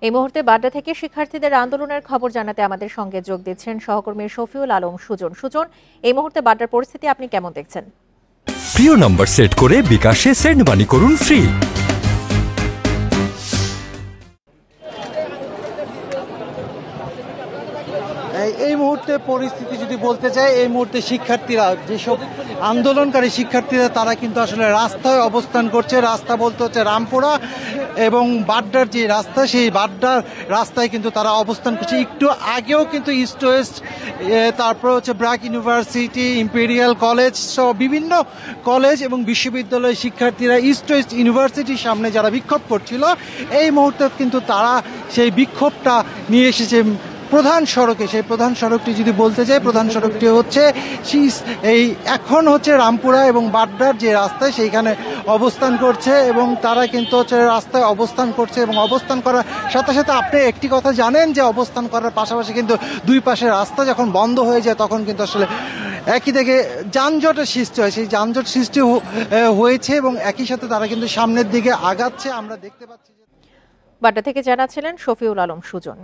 এই মুহূর্তে বাড্ডা থেকে শিক্ষার্থীদের আন্দোলনের খবর জানাতে আমাদের সঙ্গে যোগ দিচ্ছেন সহকর্মী শফিউল আলম সুজন। সুজন, এই মুহূর্তে বাড্ডার পরিস্থিতি আপনি কেমন দেখছেন? প্রিয় নাম্বার সেট করে বিকাশে সেন্ড মানি করুন ফ্রি। এই মুহূর্তে পরিস্থিতি যদি বলতে চাই, এই মুহূর্তে শিক্ষার্থীরা, যেসব আন্দোলনকারী শিক্ষার্থীরা, তারা কিন্তু আসলে রাস্তায় অবস্থান করছে। রাস্তা বলতে হচ্ছে রামপুরা এবং বাড্ডার যে রাস্তা, সেই বাড্ডার রাস্তায় কিন্তু তারা অবস্থান করছে। একটু আগেও কিন্তু ইস্ট ওয়েস্ট, তারপর হচ্ছে ব্র্যাক ইউনিভার্সিটি, ইম্পেরিয়াল কলেজ সহ বিভিন্ন কলেজ এবং বিশ্ববিদ্যালয়ের শিক্ষার্থীরা ইস্ট ওয়েস্ট ইউনিভার্সিটির সামনে যারা বিক্ষোভ করছিল, এই মুহূর্তে কিন্তু তারা সেই বিক্ষোভটা নিয়ে এসেছে প্রধান সড়কে। সেই প্রধান সড়কটি যদি বলতে চাই, প্রধান সড়কটি হচ্ছে এখন হচ্ছে রামপুরা এবং বাড্ডার যে রাস্তায়, সেইখানে অবস্থান করছে এবং তারা কিন্তু হচ্ছে রাস্তায় অবস্থান করছে। এবং অবস্থান করার সাথে সাথে আপনি একটি কথা জানেন যে অবস্থান করার পাশাপাশি কিন্তু দুই পাশে রাস্তা যখন বন্ধ হয়ে যায়, তখন কিন্তু আসলে একই থেকে যানজটের সৃষ্টি হয়। সেই যানজট সৃষ্টি হয়েছে এবং একই সাথে তারা কিন্তু সামনের দিকে আগাচ্ছে, আমরা দেখতে পাচ্ছি। বাড্ডা থেকে জানাচ্ছিলেন শফিউল আলম সুজন।